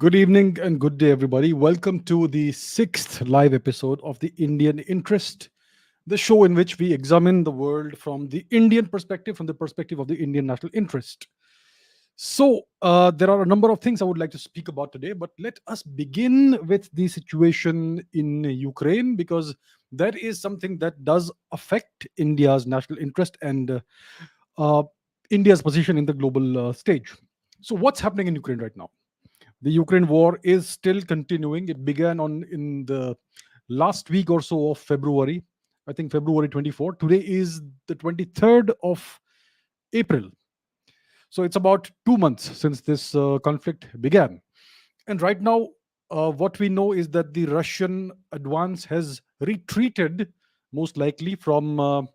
Good evening and good day, everybody. Welcome to the sixth live episode of the Indian Interest, the show in which we examine the world from the Indian perspective, from the perspective of the Indian national interest. There are a number of things I would like to speak about today, but let us begin with the situation in Ukraine because that is something that does affect India's national interest and uh, India's position in the global stage. So, what's happening in Ukraine right now? The Ukraine war is still continuing. It began on in the last week or so of February. I think February 24. Today is the 23rd of April. So it's about 2 months since this conflict began. And right now, what we know is that the Russian advance has retreated, most likely from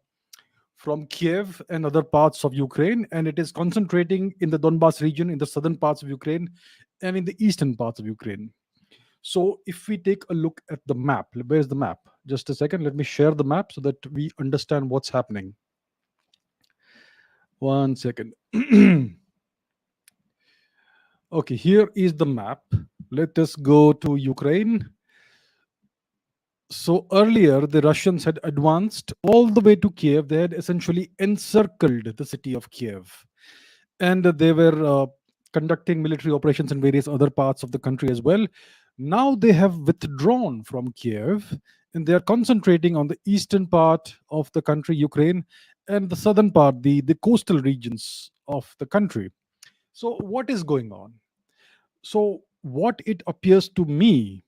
Kiev and other parts of Ukraine, and it is concentrating in the Donbas region, in the southern parts of Ukraine, and in the eastern parts of Ukraine. So, if we take a look at the map, where's the map? Just a second, let me share the map so that we understand what's happening. One second. Okay, here is the map. Let us go to Ukraine. So earlier, the Russians had advanced all the way to Kiev. They had essentially encircled the city of Kiev. And they were conducting military operations in various other parts of the country as well. Now they have withdrawn from Kiev and they are concentrating on the eastern part of the country, Ukraine, and the southern part, the coastal regions of the country. So, what is going on? So, what it appears to me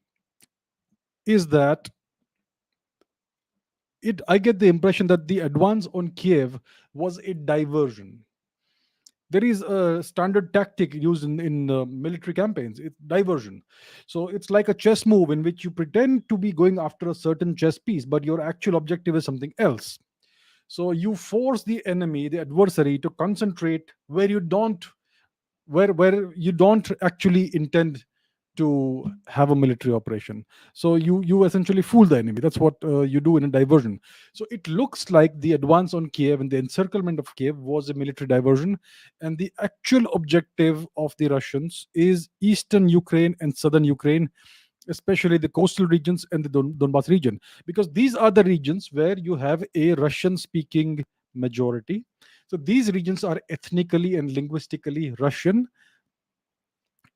is that I get the impression that the advance on Kiev was a diversion. There is a standard tactic used in military campaigns. It's diversion. So it's like a chess move in which you pretend to be going after a certain chess piece, but your actual objective is something else. So you force the enemy, the adversary, to concentrate where you don't actually intend to have a military operation. So you essentially fool the enemy. That's what you do in a diversion. So it looks like the advance on Kiev and the encirclement of Kiev was a military diversion, and the actual objective of the Russians is eastern Ukraine and southern Ukraine, especially the coastal regions and the Donbas region, because these are the regions where you have a Russian speaking majority. So these regions are ethnically and linguistically Russian,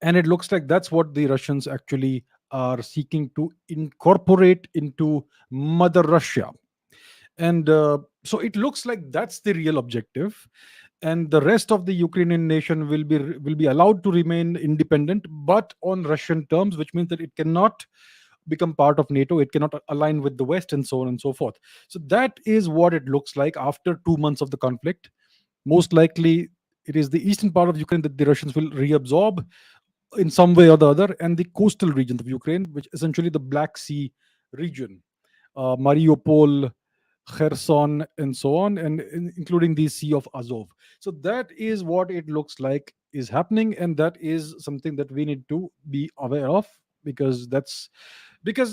and it looks like that's what the Russians actually are seeking to incorporate into Mother Russia. And so it looks like that's the real objective, and the rest of the Ukrainian nation will be allowed to remain independent, but on Russian terms, which means that it cannot become part of NATO, it cannot align with the West, and so on and so forth. So that is what it looks like after 2 months of the conflict. Most likely, it is the eastern part of Ukraine that the Russians will reabsorb in some way or the other, and the coastal regions of Ukraine, which essentially the Black Sea region, Mariupol, Kherson, and so on, and including the Sea of Azov. So that is what it looks like is happening, and that is something that we need to be aware of, because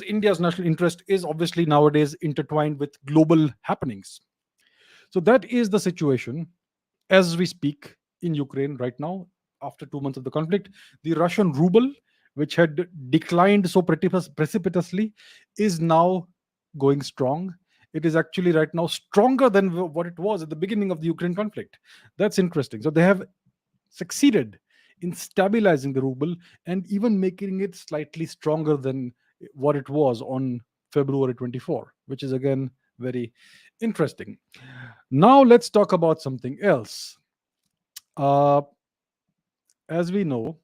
India's national interest is obviously nowadays intertwined with global happenings. So that is the situation as we speak in Ukraine right now, after 2 months of the conflict. The Russian ruble, which had declined so precipitously, is now going strong. It is actually right now stronger than what it was at the beginning of the Ukraine conflict. That's interesting. So they have succeeded in stabilizing the ruble and even making it slightly stronger than what it was on February 24, which is again very interesting. Now let's talk about something else. Uh, as we know,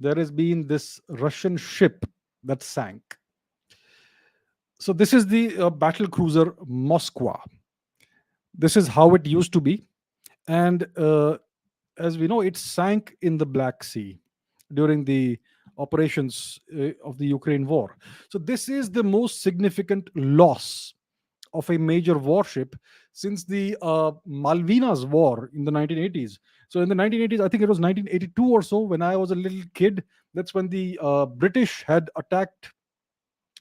there has been this Russian ship that sank. So this is the battle cruiser Moskva. This is how it used to be, and as we know, it sank in the Black Sea during the operations of the Ukraine war. So this is the most significant loss of a major warship since the Malvinas War in the 1980s. So in the 1980s, I think it was 1982 or so, when I was a little kid, that's when the British had attacked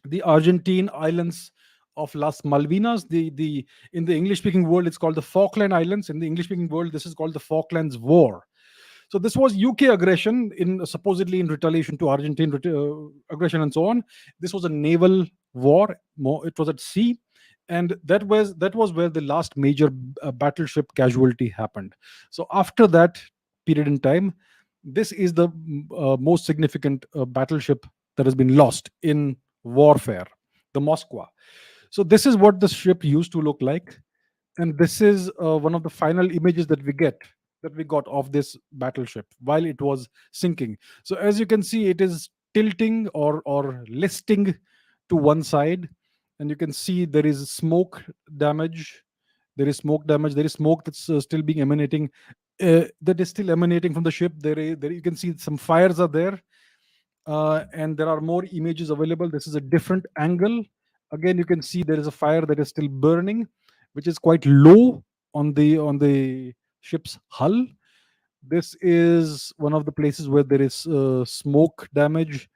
the Argentine islands of Las Malvinas. The in the English speaking world, it's called the Falkland Islands. In the English speaking world, this is called the Falklands War. So this was UK aggression, in supposedly in retaliation to Argentine aggression and so on. This was a naval war. It was at sea, and that was where the last major battleship casualty happened. So after that period in time, this is the most significant battleship that has been lost in warfare, the Moskva. So this is what the ship used to look like, and this is one of the final images that we got of this battleship while it was sinking. So as you can see, it is tilting or listing to one side, and you can see there is smoke damage. There is smoke that's still being emanating, that is still emanating from the ship. There you can see some fires are there, and there are more images available. This is a different angle. Again, you can see there is a fire that is still burning, which is quite low on the ship's hull. This is one of the places where there is smoke damage.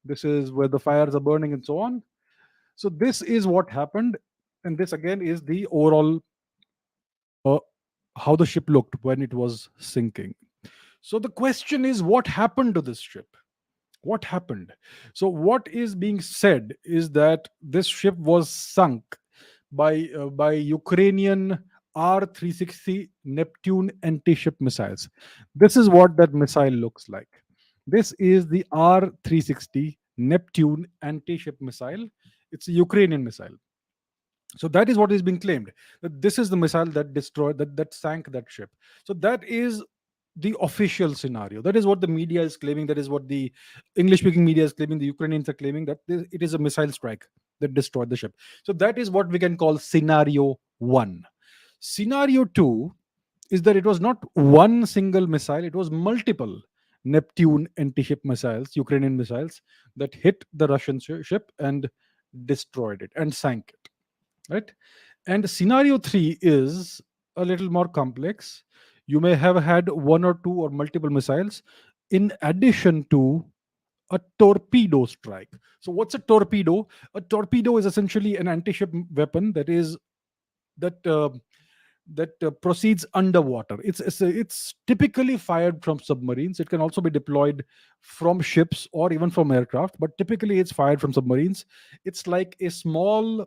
This is where the fires are burning and so on. So this is what happened, and this again is the overall uh, how the ship looked when it was sinking. So the question is, what happened to this ship? What happened? So what is being said is that this ship was sunk by Ukrainian R-360 Neptune anti-ship missiles. This is what that missile looks like. This is the R-360 Neptune anti-ship missile. It's a Ukrainian missile. So that is what is being claimed, that this is the missile that destroyed, that sank that ship. So that is the official scenario. That is what the media is claiming. That is what the English speaking media is claiming. The Ukrainians are claiming that it is a missile strike that destroyed the ship. So that is what we can call scenario 1. Scenario 2 is that it was not one single missile, it was multiple Neptune anti-ship missiles, Ukrainian missiles, that hit the Russian ship and destroyed it and sank it, right? And scenario 3 is a little more complex. You may have had one or two or multiple missiles in addition to a torpedo strike. So what's a torpedo? A torpedo is essentially an anti-ship weapon that proceeds underwater. It's typically fired from submarines. It can also be deployed from ships or even from aircraft, but typically it's fired from submarines. It's like a small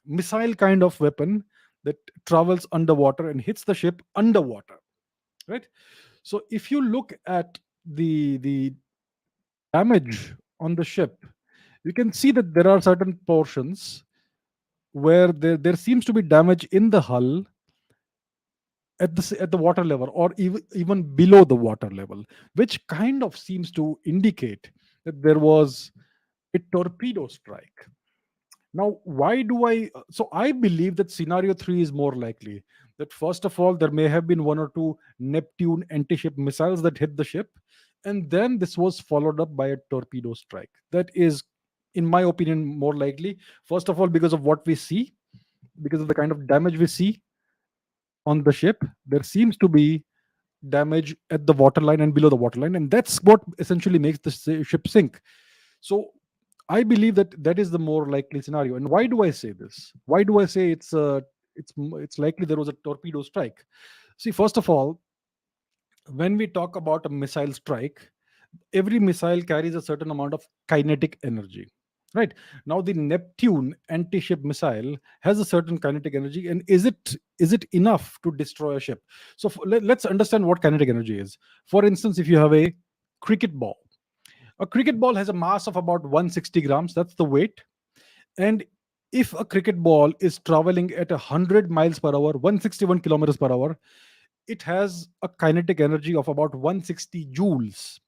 missile kind of weapon that travels underwater and hits the ship underwater, right? So if you look at the damage on the ship, you can see that there are certain portions where there seems to be damage in the hull at the water level, or even below the water level, which kind of seems to indicate that there was a torpedo strike. Now, why do I? So I believe that scenario 3 is more likely. That first of all, there may have been one or two Neptune anti-ship missiles that hit the ship, and then this was followed up by a torpedo strike. That is, in my opinion, more likely. First of all, because of what we see, because of the kind of damage we see on the ship, there seems to be damage at the waterline and below the waterline, and that's what essentially makes the ship sink. So I believe that that is the more likely scenario. And why do I say this? Why do I say it's likely there was a torpedo strike? See, first of all, when we talk about a missile strike, every missile carries a certain amount of kinetic energy, right? Now the Neptune anti-ship missile has a certain kinetic energy, and is it enough to destroy a ship? So let's understand what kinetic energy is. For instance, if you have a cricket ball has a mass of about 160 grams, that's the weight. And if a cricket ball is traveling at 100 miles per hour, 161 kilometers per hour, it has a kinetic energy of about 160 joules.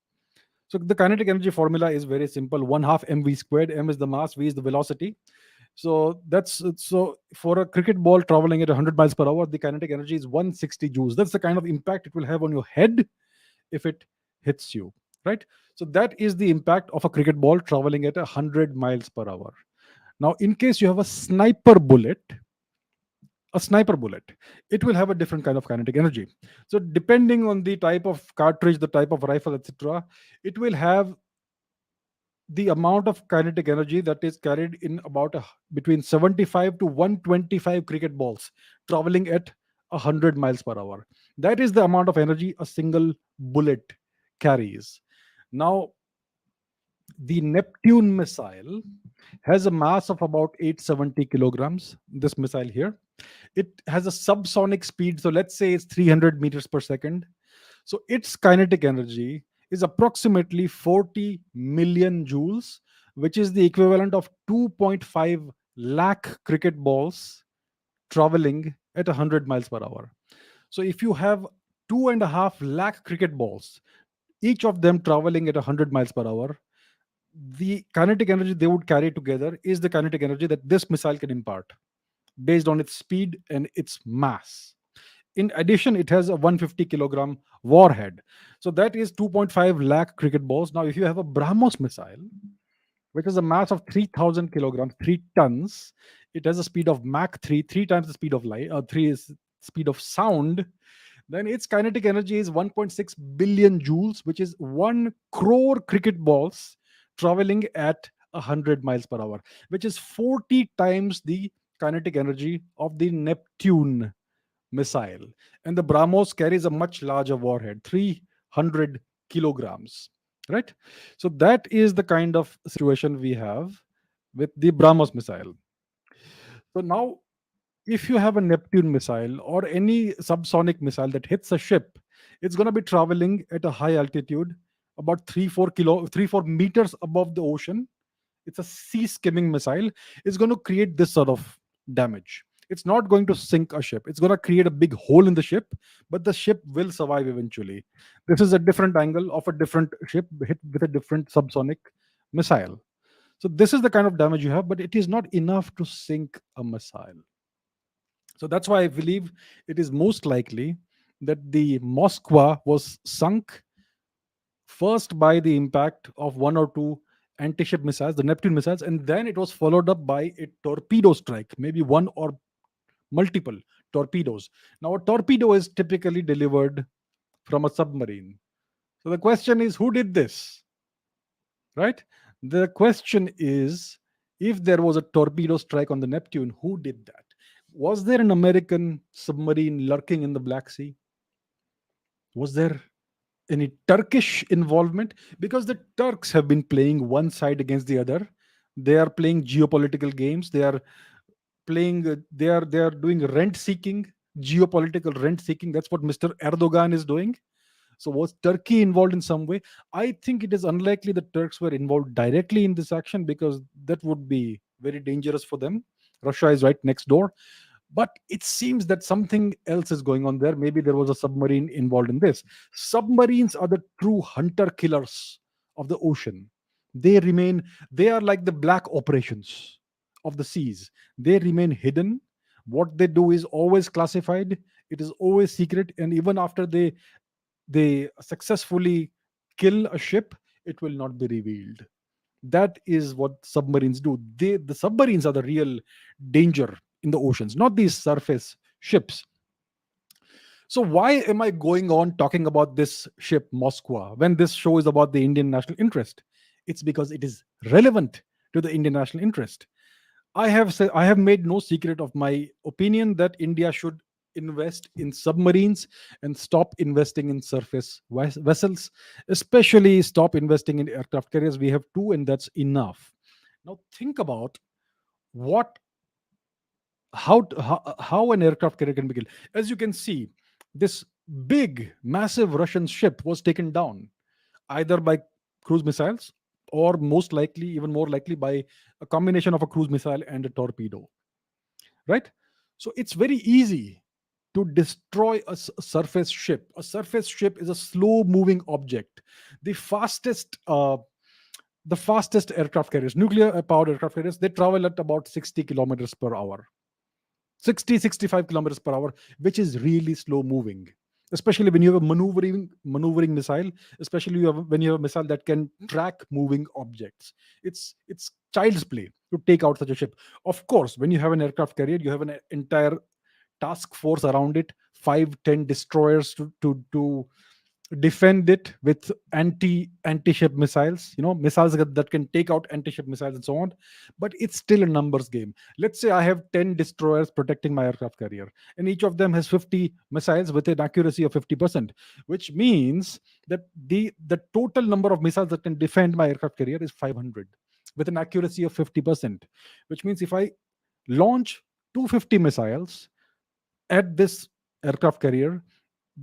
So the kinetic energy formula is very simple: 1/2 mv squared. M is the mass, v is the velocity. So for a cricket ball traveling at 100 miles per hour, the kinetic energy is 160 joules. That's the kind of impact it will have on your head if it hits you, right? So that is the impact of a cricket ball traveling at 100 miles per hour. Now, in case you have a sniper bullet, it will have a different kind of kinetic energy. So depending on the type of cartridge, the type of rifle, etc., it will have the amount of kinetic energy that is carried in about between 75 to 125 cricket balls traveling at 100 miles per hour. That is the amount of energy a single bullet carries. Now, the Neptune missile has a mass of about 870 kilograms. This missile here, it has a subsonic speed. So let's say it's 300 meters per second. So its kinetic energy is approximately 40 million joules, which is the equivalent of 2.5 lakh cricket balls traveling at 100 miles per hour. So if you have 2.5 lakh cricket balls, each of them traveling at 100 miles per hour, the kinetic energy they would carry together is the kinetic energy that this missile can impart based on its speed and its mass. In addition, it has a 150 kilogram warhead. So that is 2.5 lakh cricket balls. Now, if you have a BrahMos missile, which has a mass of 3,000 kilograms, 3 tons, it has a speed of Mach 3, 3 times the speed of light, 3 is speed of sound, then its kinetic energy is 1.6 billion joules, which is 1 crore cricket balls traveling at 100 miles per hour, which is 40 times the kinetic energy of the Neptune missile. And the BrahMos carries a much larger warhead, 300 kilograms. Right? So that is the kind of situation we have with the BrahMos missile. So now, if you have a Neptune missile or any subsonic missile that hits a ship, it's going to be traveling at a high altitude, about 3 4 meters above the ocean. It's a sea skimming missile. It's going to create this sort of damage. It's not going to sink a ship. It's going to create a big hole in the ship, but the ship will survive eventually. This is a different angle of a different ship hit with a different subsonic missile. So this is the kind of damage you have, but it is not enough to sink a missile. So that's why I believe it is most likely that the Moskva was sunk first by the impact of one or two anti-ship missiles, the Neptune missiles, and then it was followed up by a torpedo strike, maybe one or multiple torpedoes. Now, a torpedo is typically delivered from a submarine. So the question is, who did this? Right? The question is, if there was a torpedo strike on the Neptune, who did that? Was there an American submarine lurking in the Black Sea? Was there any Turkish involvement? Because the Turks have been playing one side against the other. They are playing geopolitical games. They are playing. They are doing rent seeking, geopolitical rent seeking. That's what Mr. Erdogan is doing. So was Turkey involved in some way? I think it is unlikely the Turks were involved directly in this action because that would be very dangerous for them. Russia is right next door. But it seems that something else is going on there. Maybe there was a submarine involved in this. Submarines are the true hunter killers of the ocean. They are like the black operations of the seas. They remain hidden. What they do is always classified, it is always secret, and even after they successfully kill a ship, it will not be revealed. That is what submarines do. The submarines are the real danger in the oceans, not these surface ships. So why am I going on talking about this ship Moskva when this show is about the Indian national interest? It's because it is relevant to the Indian national interest. I have made no secret of my opinion that India should invest in submarines and stop investing in surface vessels, especially stop investing in aircraft carriers. We have two, and that's enough. Now think about what how an aircraft carrier can be killed. As you can see, this big, massive Russian ship was taken down either by cruise missiles or most likely, even more likely, by a combination of a cruise missile and a torpedo. Right? So it's very easy to destroy a surface ship. A surface ship is a slow moving object. The fastest the fastest aircraft carriers, nuclear powered aircraft carriers, they travel at about 60 kilometers per hour. 60-65 kilometers per hour, which is really slow moving, especially when you have a maneuvering missile, especially when you have a missile that can track moving objects. It's child's play to take out such a ship. Of course, when you have an aircraft carrier, you have an entire task force around it, 5-10 destroyers to defend it with anti-ship missiles, missiles that can take out anti-ship missiles and so on. But it's still a numbers game. Let's say I have 10 destroyers protecting my aircraft carrier, and each of them has 50 missiles with an accuracy of 50%, which means that the total number of missiles that can defend my aircraft carrier is 500 with an accuracy of 50%, which means if I launch 250 missiles at this aircraft carrier,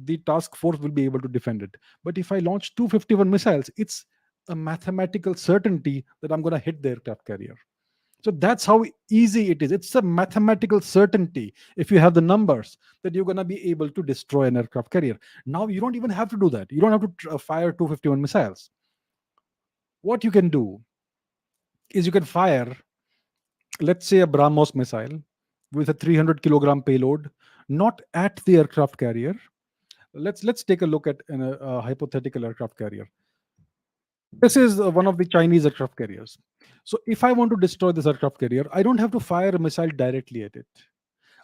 the task force will be able to defend it. But if I launch 251 missiles, it's a mathematical certainty that I'm going to hit the aircraft carrier. So that's how easy it is. It's a mathematical certainty, if you have the numbers, that you're going to be able to destroy an aircraft carrier. Now you don't even have to do that. You don't have to fire 251 missiles. What you can do is you can fire, let's say, a BrahMos missile with a 300 kilogram payload, not at the aircraft carrier. Let's take a look at a hypothetical aircraft carrier. This is one of the Chinese aircraft carriers. So if I want to destroy this aircraft carrier, I don't have to fire a missile directly at it.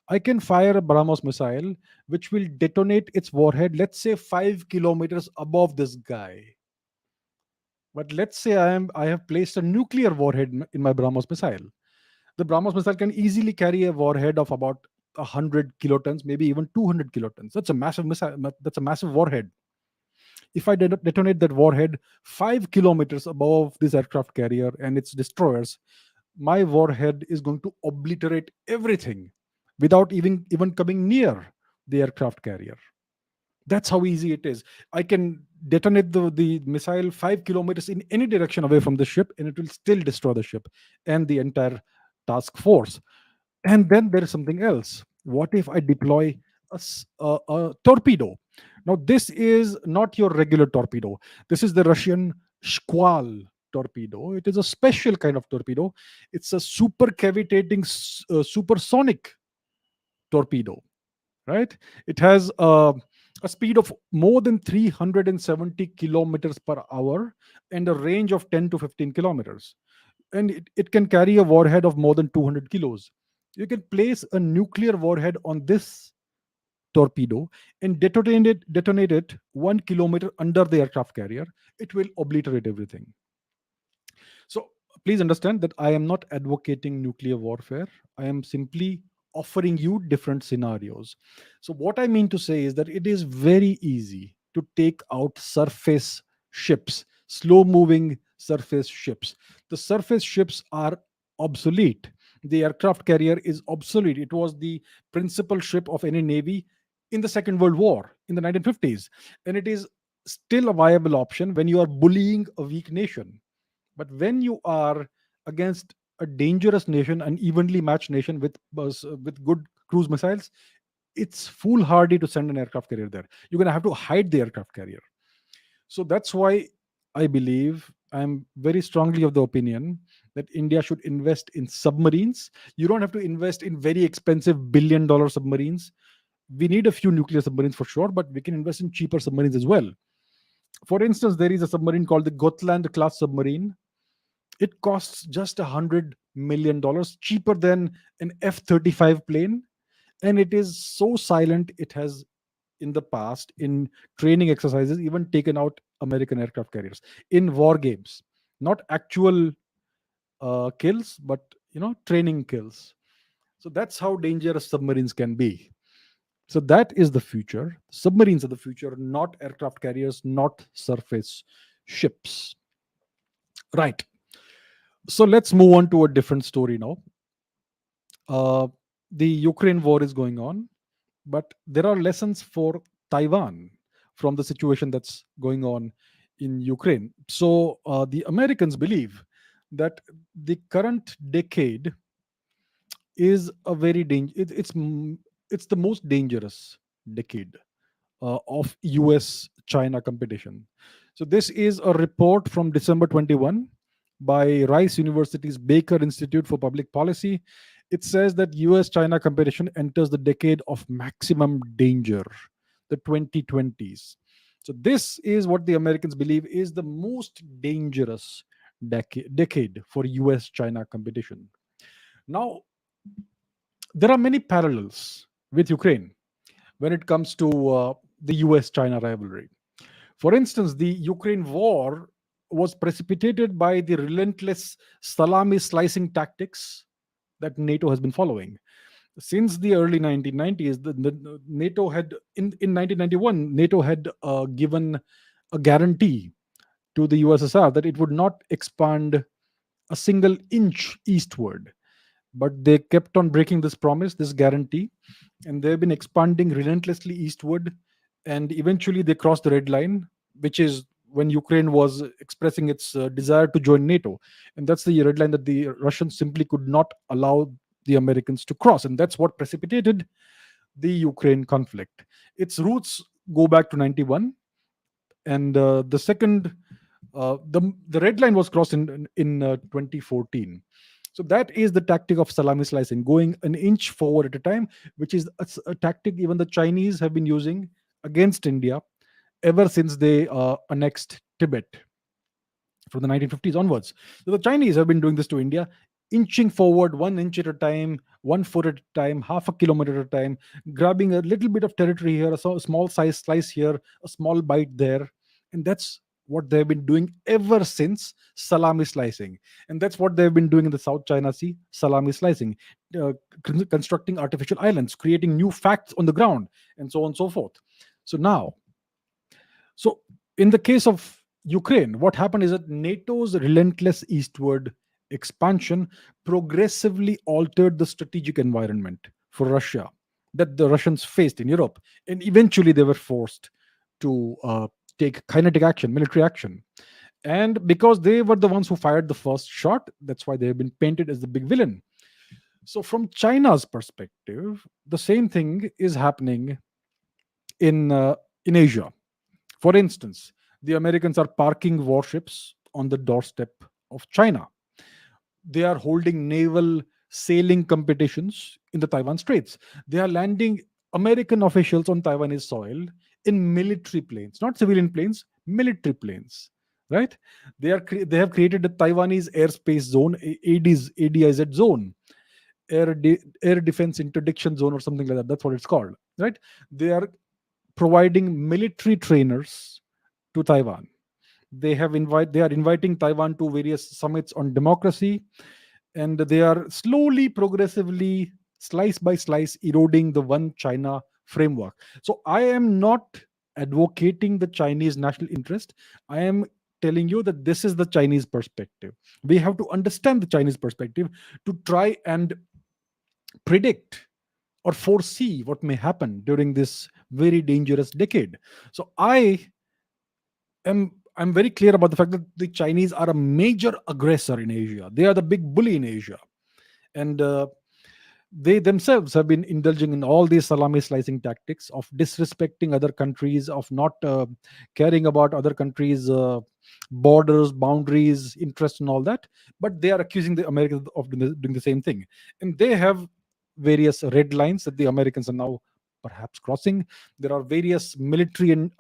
I can fire a BrahMos missile, which will detonate its warhead, let's say 5 kilometers above this guy. But let's say I have placed a nuclear warhead in my BrahMos missile. The BrahMos missile can easily carry a warhead of about 100 kilotons, maybe even 200 kilotons. That's a massive missile. That's a massive warhead. If I detonate that warhead 5 kilometers above this aircraft carrier and its destroyers, my warhead is going to obliterate everything without even coming near the aircraft carrier. That's how easy it is. I can detonate the missile 5 kilometers in any direction away from the ship, and it will still destroy the ship and the entire task force. And then there is something else. What if I deploy a torpedo? Now, this is not your regular torpedo. This is the Russian Shkval torpedo. It is a special kind of torpedo. It's a super cavitating supersonic torpedo, right? It has a speed of more than 370 kilometers per hour and a range of 10 to 15 kilometers. And it can carry a warhead of more than 200 kilos. You can place a nuclear warhead on this torpedo and detonate it 1 kilometer under the aircraft carrier. It will obliterate everything. So please understand that I am not advocating nuclear warfare. I am simply offering you different scenarios. So, what I mean to say is that it is very easy to take out surface ships, slow moving surface ships. The surface ships are obsolete. The aircraft carrier is obsolete. It was the principal ship of any navy in the Second World War in the 1950s. And it is still a viable option when you are bullying a weak nation. But when you are against a dangerous nation, an evenly matched nation with good cruise missiles, it's foolhardy to send an aircraft carrier there. You're going to have to hide the aircraft carrier. So that's why I believe, I'm very strongly of the opinion that India should invest in submarines. You don't have to invest in very expensive billion-dollar submarines. We need a few nuclear submarines for sure, but we can invest in cheaper submarines as well. For instance, there is a submarine called the Gotland class submarine. It costs just $100 million, cheaper than an F-35 plane, and it is so silent. It has, in the past, in training exercises, even taken out American aircraft carriers in war games. Not actual kills, but training kills. So that's how dangerous submarines can be. So that is the future. Submarines are the future, not aircraft carriers, not surface ships. Right. So let's move on to a different story now. Uh, the Ukraine war is going on, but there are lessons for Taiwan from the situation that's going on in Ukraine. So the Americans believe that the current decade is a very it's the most dangerous decade of US China competition. So, this is a report from December 21 by Rice University's Baker Institute for Public Policy. It says that US China competition enters the decade of maximum danger, the 2020s. So, this is what the Americans believe is the most dangerous decade for US China competition. Now, there are many parallels with Ukraine when it comes to the US China rivalry. For instance, the Ukraine war was precipitated by the relentless salami slicing tactics that NATO has been following. Since the early 1990s, the NATO had, in 1991, NATO had given a guarantee to the USSR that it would not expand a single inch eastward. But they kept on breaking this promise, this guarantee, and they've been expanding relentlessly eastward. And eventually, they crossed the red line, which is when Ukraine was expressing its desire to join NATO. And that's the red line that the Russians simply could not allow the Americans to cross. And that's what precipitated the Ukraine conflict. Its roots go back to 91, and the second the red line was crossed in 2014. So that is the tactic of salami slicing, going an inch forward at a time, which is a tactic even the Chinese have been using against India ever since they annexed Tibet from the 1950s onwards. So the Chinese have been doing this to India, inching forward 1 inch at a time, 1 foot at a time, half a kilometer at a time, grabbing a little bit of territory here, a small size slice here, a small bite there. And that's what they've been doing ever since salami slicing. And that's what they've been doing in the South China Sea, salami slicing, uh, constructing artificial islands, creating new facts on the ground, and so on and so forth. So now, so, in the case of Ukraine, what happened is that NATO's relentless eastward expansion progressively altered the strategic environment for Russia that the Russians faced in Europe. And eventually, they were forced to take kinetic action, military action. And because they were the ones who fired the first shot, that's why they have been painted as the big villain. So, from China's perspective, the same thing is happening in Asia. For instance, the Americans are parking warships on the doorstep of China. They are holding naval sailing competitions in the Taiwan Straits. They are landing American officials on Taiwanese soil in military planes, not civilian planes, military planes. Right? They have created a Taiwanese airspace zone, ADIZ zone, air defense interdiction zone or something like that. That's what it's called. Right? They are providing military trainers to Taiwan. They are inviting Taiwan to various summits on democracy, and they are slowly, progressively, slice by slice, eroding the one China framework. So I am not advocating the Chinese national interest. I am telling you that this is the Chinese perspective. We have to understand the Chinese perspective to try and predict or foresee what may happen during this very dangerous decade. So I'm very clear about the fact that the Chinese are a major aggressor in Asia. They are the big bully in Asia, and they themselves have been indulging in all these salami slicing tactics of disrespecting other countries, of not caring about other countries' borders, boundaries, interests, and all that. But they are accusing the Americans of doing the same thing, and they have various red lines that the Americans are now perhaps crossing. There are various military and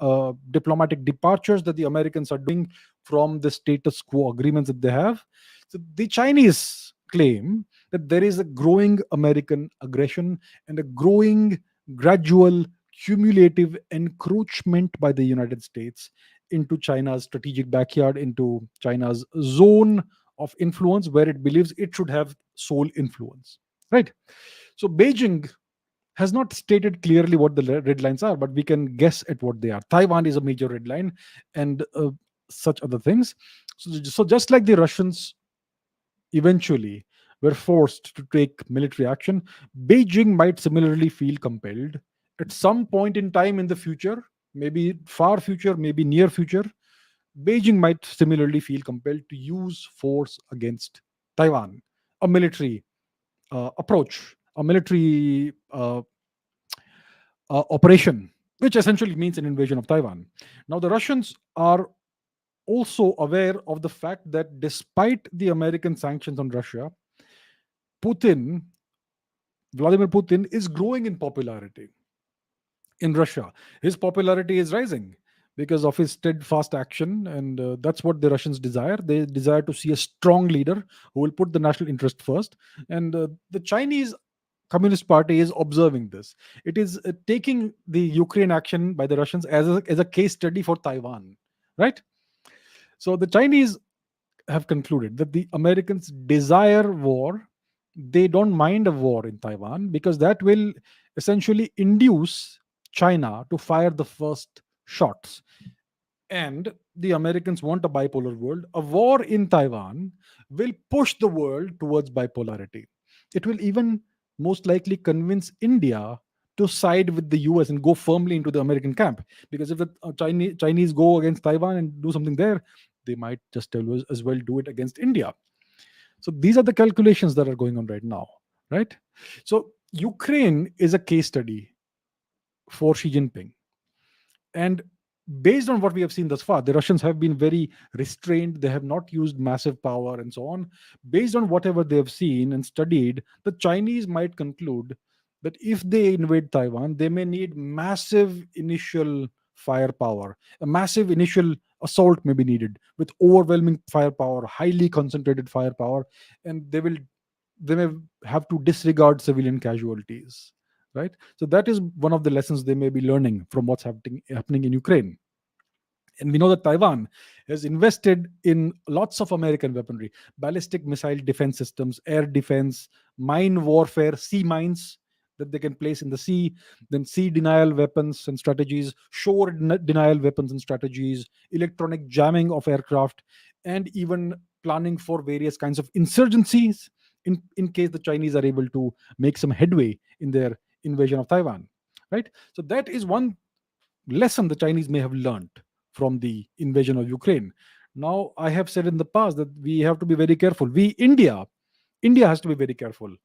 diplomatic departures that the Americans are doing from the status quo agreements that they have. So the Chinese claim that there is a growing American aggression and a growing, gradual, cumulative encroachment by the United States into China's strategic backyard, into China's zone of influence, where it believes it should have sole influence. Right? So Beijing has not stated clearly what the red lines are, but we can guess at what they are. Taiwan is a major red line, and such other things. So just like the Russians eventually were forced to take military action, Beijing might similarly feel compelled at some point in time in the future, maybe far future, maybe near future. Beijing might similarly feel compelled to use force against Taiwan, a military approach, a military operation, which essentially means an invasion of Taiwan. Now, the Russians are also aware of the fact that despite the American sanctions on Russia, Putin, Vladimir Putin, is growing in popularity in Russia. His popularity is rising because of his steadfast action, and that's what the Russians desire. They desire to see a strong leader who will put the national interest first. And the Chinese Communist Party is observing this. It is taking the Ukraine action by the Russians as a case study for Taiwan, right? So the Chinese have concluded that the Americans desire war. They don't mind a war in Taiwan because that will essentially induce China to fire the first shots. And the Americans want a bipolar world. A war in Taiwan will push the world towards bipolarity. It will even most likely convince India to side with the US and go firmly into the American camp. Because if the Chinese go against Taiwan and do something there, they might just as well do it against India. So these are the calculations that are going on right now, right? So Ukraine is a case study for Xi Jinping. And based on what we have seen thus far, the Russians have been very restrained. They have not used massive power and so on. Based on whatever they have seen and studied, the Chinese might conclude that if they invade Taiwan, they may need massive initial firepower. A massive initial assault may be needed with overwhelming firepower, highly concentrated firepower, and they may have to disregard civilian casualties, right? So that is one of the lessons they may be learning from what's happening in Ukraine. And we know that Taiwan has invested in lots of American weaponry, ballistic missile defense systems, air defense, mine warfare, sea mines that they can place in the sea, then sea denial weapons and strategies, shore denial weapons and strategies, electronic jamming of aircraft, and even planning for various kinds of insurgencies in case the Chinese are able to make some headway in their invasion of Taiwan. Right? So that is one lesson the Chinese may have learned from the invasion of Ukraine. Now, I have said in the past that we have to be very careful. India has to be very careful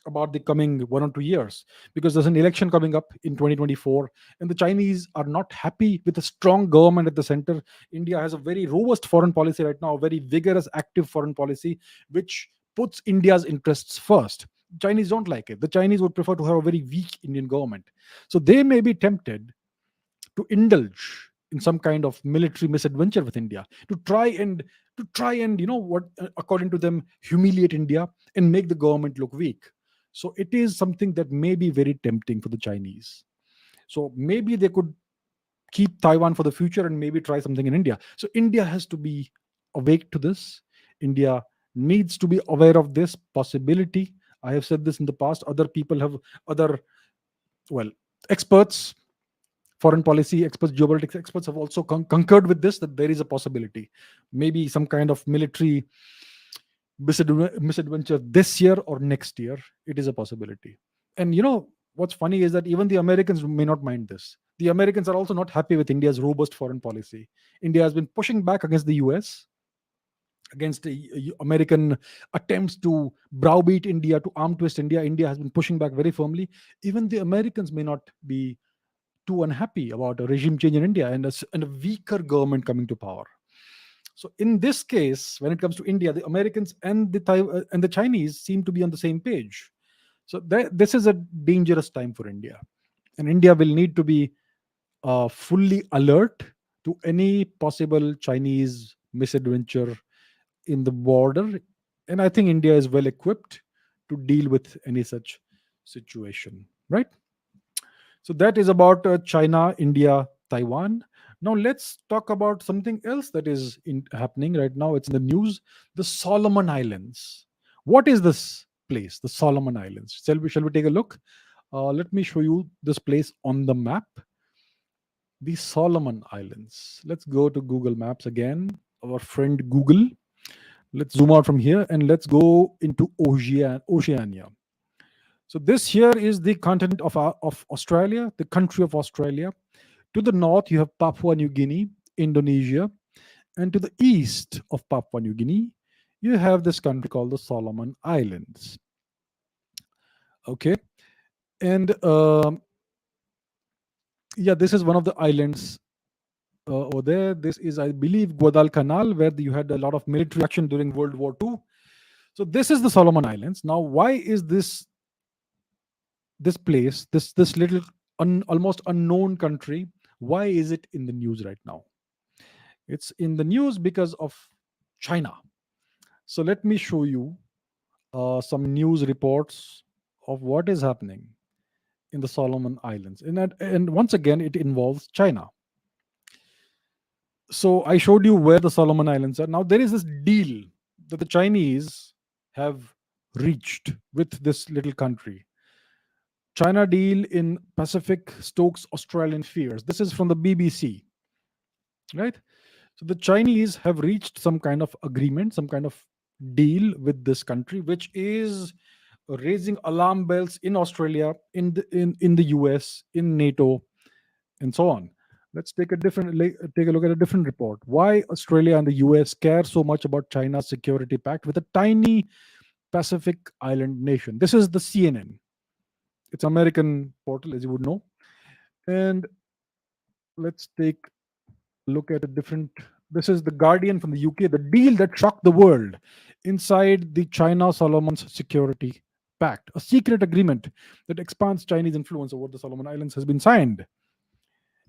about the coming 1 or 2 years because there's an election coming up in 2024 and the Chinese are not happy with a strong government at the center. India has a very robust foreign policy right now, a very vigorous, active foreign policy, which puts India's interests first. Chinese don't like it. The Chinese would prefer to have a very weak Indian government. So they may be tempted to indulge in some kind of military misadventure with India, to try and what according to them humiliate India and make the government look weak. So it is something that may be very tempting for the Chinese. So maybe they could keep Taiwan for the future and maybe try something in India. So India has to be awake to this. India needs to be aware of this possibility. I have said this in the past. Other people have other well experts, foreign policy experts, geopolitics experts have also concurred with this, that there is a possibility, maybe some kind of military misadventure this year or next year. It is a possibility. And what's funny is that even the Americans may not mind this. The Americans are also not happy with India's robust foreign policy. India has been pushing back against the US, against the American attempts to browbeat India, to arm twist India. India has been pushing back very firmly. Even the Americans may not be too unhappy about a regime change in India and a weaker government coming to power. So in this case, when it comes to India, the Americans and the Chinese seem to be on the same page. So this is a dangerous time for India, and India will need to be fully alert to any possible Chinese misadventure in the border. And I think India is well equipped to deal with any such situation. Right. So that is about China, India, Taiwan. Now let's talk about something else that is happening right now. It's in the news: the Solomon Islands. What is this place? The Solomon Islands. Shall we take a look? Let me show you this place on the map. The Solomon Islands. Let's go to Google Maps again. Our friend Google. Let's zoom out from here and let's go into Oceania. So this here is the continent of Australia, the country of Australia. To the north, you have Papua New Guinea, Indonesia, and to the east of Papua New Guinea, you have this country called the Solomon Islands. Okay, and yeah, this is one of the islands over there. This is, I believe, Guadalcanal, where you had a lot of military action during World War II. So this is the Solomon Islands. Now, why is this place, this little almost unknown country, why is it in the news right now? It's in the news because of China. So let me show you some news reports of what is happening in the Solomon Islands. And once again, it involves China. So I showed you where the Solomon Islands are. Now there is this deal that the Chinese have reached with this little country. China deal in Pacific Stokes Australian Fears. This is from the BBC, right? So the Chinese have reached some kind of agreement, some kind of deal with this country, which is raising alarm bells in Australia, in the US, in NATO, and so on. Let's take a look at a different report. Why Australia and the US care so much about China's security pact with a tiny Pacific island nation. This is the CNN. It's an American portal, as you would know. And let's take a look at a different. This is the Guardian from the UK. The deal that shocked the world inside the China Solomons Security Pact, a secret agreement that expands Chinese influence over the Solomon Islands, has been signed.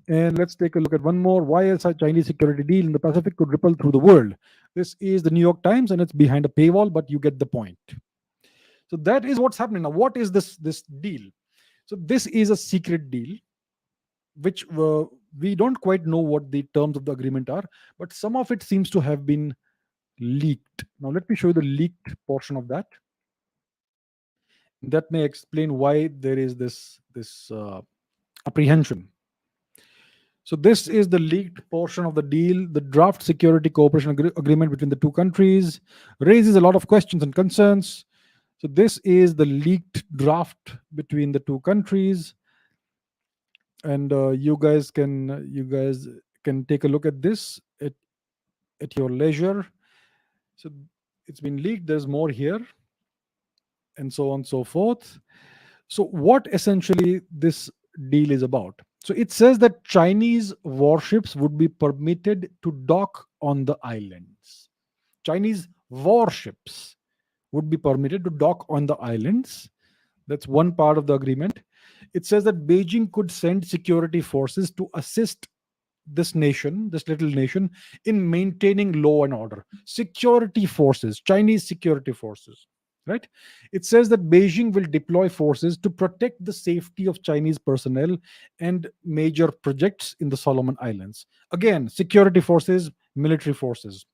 And let's take a look at one more. Why a Chinese security deal in the Pacific could ripple through the world. This is the New York Times, and it's behind a paywall, but you get the point. So that is what's happening now. What is this deal? So this is a secret deal, which we don't quite know what the terms of the agreement are, but some of it seems to have been leaked. Now let me show you the leaked portion of that. That may explain why there is this apprehension. So this is the leaked portion of the deal. The draft security cooperation agreement between the two countries raises a lot of questions and concerns. So this is the leaked draft between the two countries, and you guys can take a look at this at your leisure. So it's been leaked. There's more here, and so on and so forth. So what essentially this deal is about? So it says that Chinese warships would be permitted to dock on the islands. Chinese warships would be permitted to dock on the islands. That's one part of the agreement. It says that Beijing could send security forces to assist this little nation, in maintaining law and order. Security forces, Chinese security forces, right? It says that Beijing will deploy forces to protect the safety of Chinese personnel and major projects in the Solomon Islands. Again, security forces, military forces.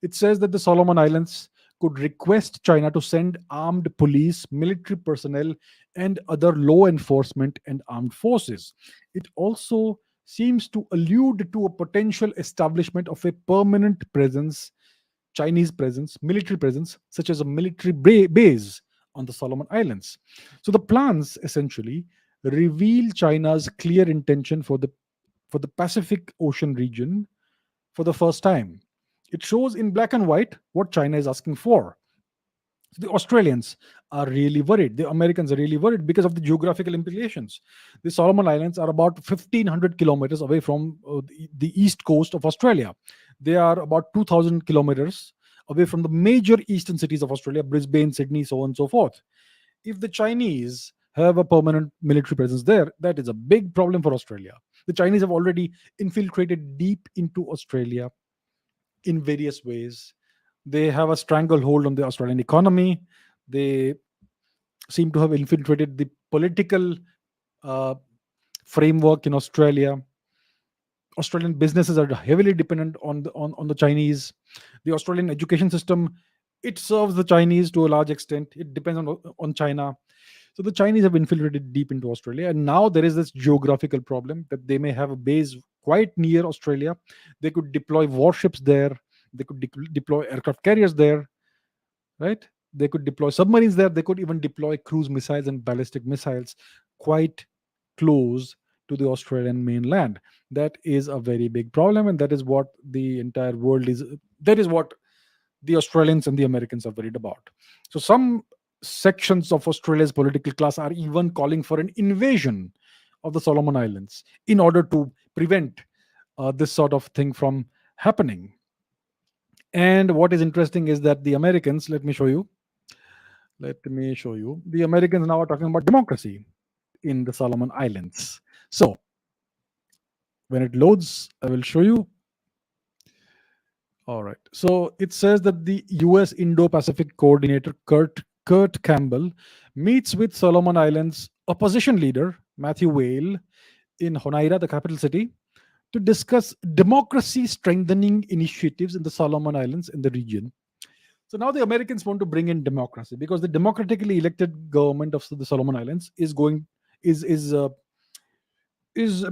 It says that the Solomon Islands could request China to send armed police, military personnel, and other law enforcement and armed forces. It also seems to allude to a potential establishment of a permanent presence, Chinese presence, military presence, such as a military base on the Solomon Islands. So the plans essentially reveal China's clear intention for the Pacific Ocean region for the first time. It shows in black and white what China is asking for. So the Australians are really worried. The Americans are really worried because of the geographical implications. The Solomon Islands are about 1,500 kilometers away from the east coast of Australia. They are about 2,000 kilometers away from the major eastern cities of Australia, Brisbane, Sydney, so on and so forth. If the Chinese have a permanent military presence there, that is a big problem for Australia. The Chinese have already infiltrated deep into Australia in various ways. They have a stranglehold on the Australian economy. They seem to have infiltrated the political uh, framework in Australia. Australian businesses are heavily dependent on the Chinese. The Australian education system, it serves the Chinese to a large extent. It depends on China. So the Chinese have infiltrated deep into Australia, and now there is this geographical problem that they may have a base quite near Australia. They could deploy warships there. They could deploy aircraft carriers there, right? They could deploy submarines there. They could even deploy cruise missiles and ballistic missiles quite close to the Australian mainland. That is a very big problem, and that is what the entire world is. That is what the Australians and the Americans are worried about. So some sections of Australia's political class are even calling for an invasion of the Solomon Islands in order to prevent this sort of thing from happening. And what is interesting is that the Americans, the Americans now are talking about democracy in the Solomon Islands. So when it loads, I will show you. All right. So it says that the US Indo Pacific coordinator, Kurt Campbell, meets with Solomon Islands opposition leader Matthew Whale in Honaira, the capital city, to discuss democracy strengthening initiatives in the Solomon Islands in the region. So now the Americans want to bring in democracy because the democratically elected government of the Solomon Islands is is uh, is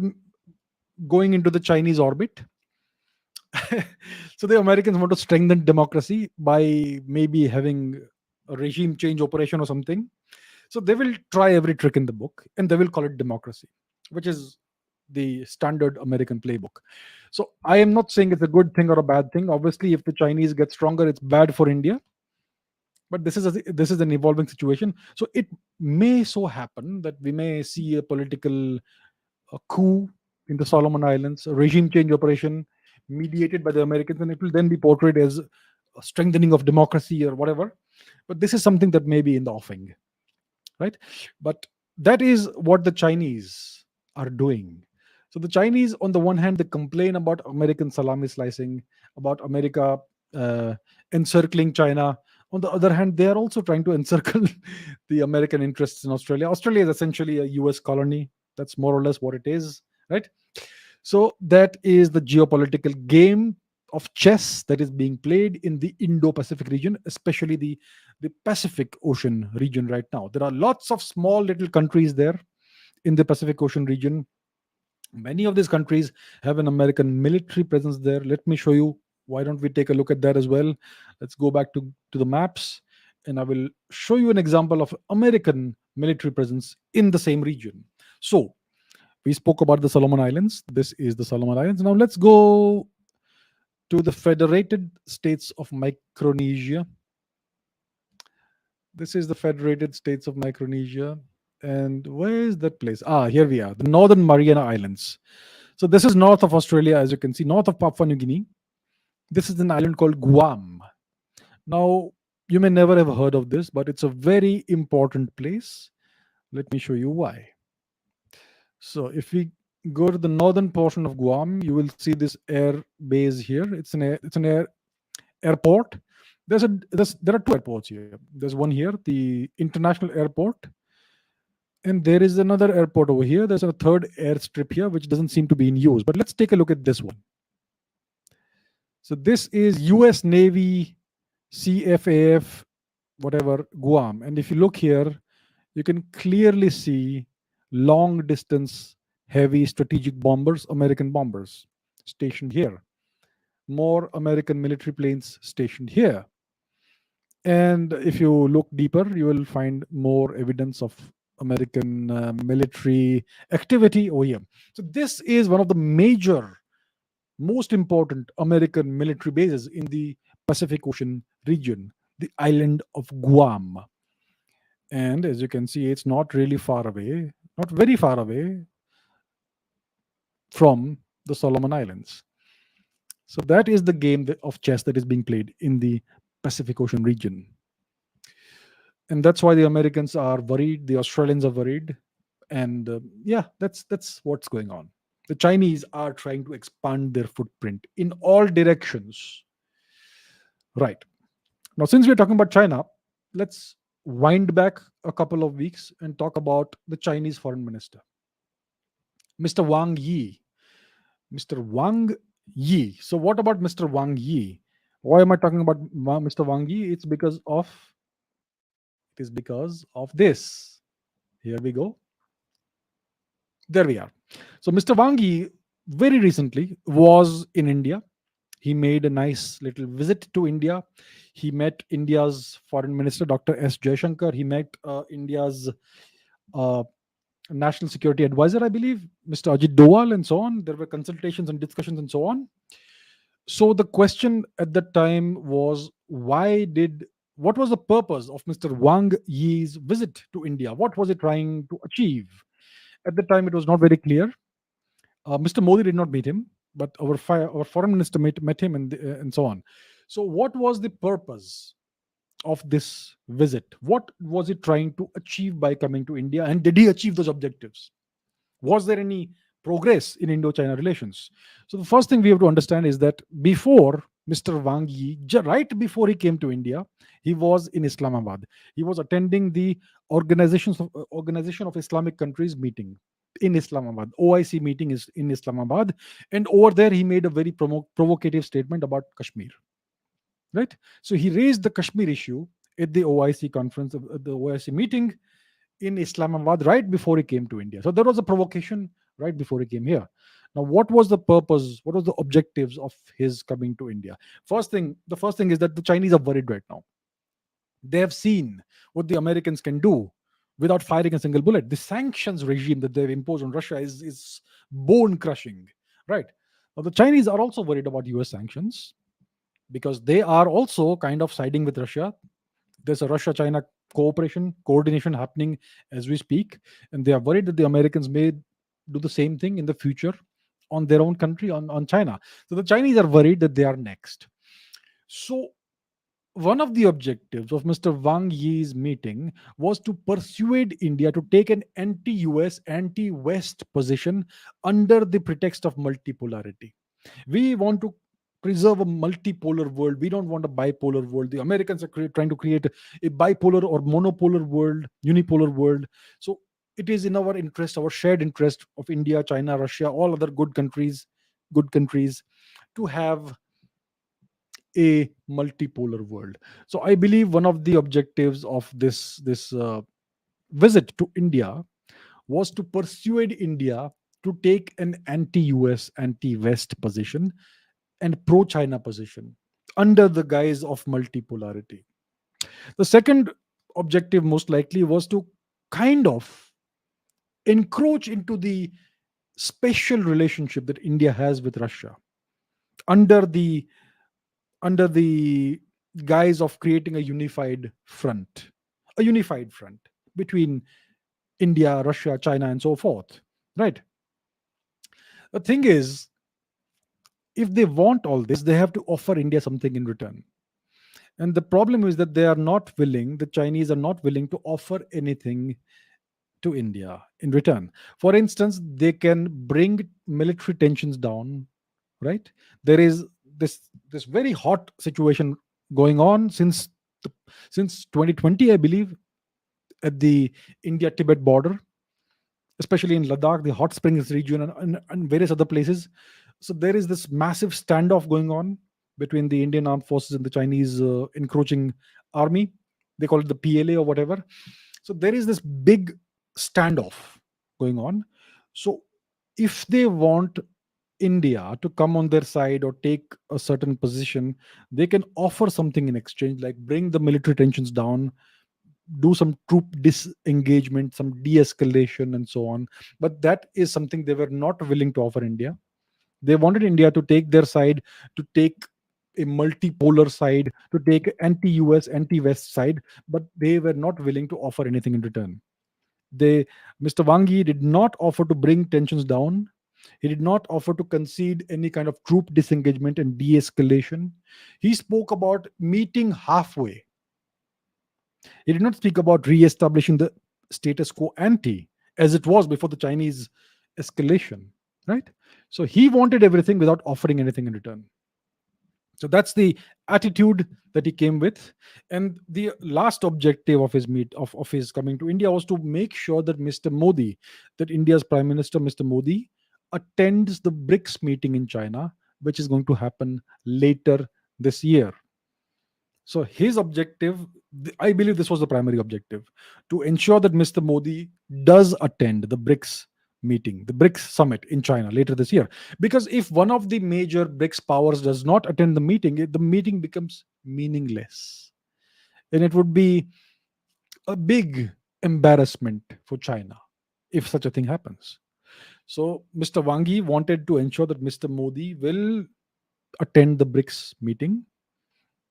going into the Chinese orbit. So the Americans want to strengthen democracy by maybe having a regime change operation or something. So they will try every trick in the book and they will call it democracy, which is the standard American playbook. So I am not saying it's a good thing or a bad thing. Obviously, if the Chinese get stronger, it's bad for India. But this is an evolving situation. So it may so happen that we may see a political coup in the Solomon Islands, a regime change operation mediated by the Americans, and it will then be portrayed as a strengthening of democracy or whatever. But this is something that may be in the offing, right? But that is what the Chinese are doing. So the Chinese, on the one hand, they complain about American salami slicing, about America uh, encircling China. On the other hand, they are also trying to encircle the American interests in Australia. Australia is essentially a US colony. That's more or less what it is, right? So that is the geopolitical game of chess that is being played in the Indo-Pacific region, especially the Pacific Ocean region right now. There are lots of small little countries there in the Pacific Ocean region. Many of these countries have an American military presence there. Let me show you. Why don't we take a look at that as well? Let's go back to the maps, and I will show you an example of American military presence in the same region. So we spoke about the Solomon Islands. This is the Solomon Islands. Now let's go to the Federated States of Micronesia. This is the Federated States of Micronesia. And where is that place? Ah, here we are, the Northern Mariana Islands. So this is north of Australia, as you can see, north of Papua New Guinea. This is an island called Guam. Now, you may never have heard of this, but it's a very important place. Let me show you why. So if we go to the northern portion of Guam, you will see this air base here. It's an airport. There are two airports here. There's one here, the international airport, and there is another airport over here. There's a third airstrip here, which doesn't seem to be in use. But let's take a look at this one. So this is US Navy CFAF, whatever, Guam. And if you look here, you can clearly see long distance heavy strategic bombers, American bombers stationed here. More American military planes stationed here. And if you look deeper, you will find more evidence of American military activity over here. So this is one of the major, most important American military bases in the Pacific Ocean region, the island of Guam. And as you can see, it's not really far away, not very far away from the Solomon Islands. So that is the game of chess that is being played in the Pacific Ocean region. And that's why the Americans are worried, the Australians are worried. And yeah, that's what's going on. The Chinese are trying to expand their footprint in all directions. Right. Now, since we're talking about China, let's wind back a couple of weeks and talk about the Chinese foreign minister, Mr. Wang Yi. Mr. Wang Yi. So, what about Mr. Wang Yi? Why am I talking about Mr. Wang Yi? It is because of this. Here we go. There we are. So, Mr. Wang Yi very recently was in India. He made a nice little visit to India. He met India's foreign minister, Dr. S. Jaishankar. He met India's uh, national security advisor, I believe, Mr. Ajit Doval, and so on. There were consultations and discussions and so on. So the question at that time was, what was the purpose of Mr. Wang Yi's visit to India? What was it trying to achieve? At the time, it was not very clear. Mr. Modi did not meet him, but our foreign minister met him, and so on. So, what was the purpose of this visit? What was it trying to achieve by coming to India? And did he achieve those objectives? Was there any progress in Indo-China relations? So, the first thing we have to understand is that before Mr. Wang Yi, right before he came to India, he was in Islamabad. He was attending the Organization of Islamic Countries meeting in Islamabad. OIC meeting is in Islamabad, and over there he made a very provocative statement about Kashmir. Right. So he raised the Kashmir issue at the OIC conference, at the OIC meeting in Islamabad right before he came to India. So there was a provocation right before he came here. Now, what was the purpose? What was the objectives of his coming to India? The first thing is that the Chinese are worried right now. They have seen what the Americans can do without firing a single bullet. The sanctions regime that they've imposed on Russia is bone crushing, right? Now, the Chinese are also worried about US sanctions because they are also kind of siding with Russia. There's a Russia China coordination happening as we speak, and they are worried that the Americans may do the same thing in the future on their own country, on China. So the Chinese are worried that they are next. So one of the objectives of Mr. Wang Yi's meeting was to persuade India to take an anti US, anti West position under the pretext of multipolarity. We want to preserve a multipolar world. We don't want a bipolar world. The Americans are trying to create a bipolar or monopolar world, unipolar world. So it is in our interest, our shared interest of India, China, Russia, all other good countries, to have a multipolar world. So I believe one of the objectives of this visit to India was to persuade India to take an anti-US, anti-West position and pro-China position under the guise of multipolarity. The second objective, most likely, was to kind of encroach into the special relationship that India has with Russia under the guise of creating a unified front between India, Russia, China, and so forth. Right. The thing is, if they want all this, they have to offer India something in return. And the problem is that the Chinese are not willing to offer anything to India in return. For instance, they can bring military tensions down, right? There is this very hot situation going on since 2020, I believe, at the India Tibet border, especially in Ladakh, the hot springs region, and various other places. So there is this massive standoff going on between the Indian armed forces and the Chinese encroaching army. They call it the PLA or whatever. So there is this big standoff going on. So if they want India to come on their side or take a certain position, they can offer something in exchange, like bring the military tensions down, do some troop disengagement, some de-escalation, and so on. But that is something they were not willing to offer India. They wanted India to take their side, to take a multipolar side, to take anti-US, anti-West side, but they were not willing to offer anything in return. They, Mr. Wang Yi did not offer to bring tensions down. He did not offer to concede any kind of troop disengagement and de-escalation. He spoke about meeting halfway. He did not speak about re-establishing the status quo ante as it was before the Chinese escalation, right? So he wanted everything without offering anything in return. So that's the attitude that he came with. And the last objective of his coming to India was to make sure that India's Prime Minister, Mr. Modi, attends the BRICS meeting in China, which is going to happen later this year. So his objective, I believe this was the primary objective, to ensure that Mr. Modi does attend the BRICS meeting, the BRICS summit in China later this year. Because if one of the major BRICS powers does not attend the meeting becomes meaningless. And it would be a big embarrassment for China if such a thing happens. So Mr. Wang Yi wanted to ensure that Mr. Modi will attend the BRICS meeting,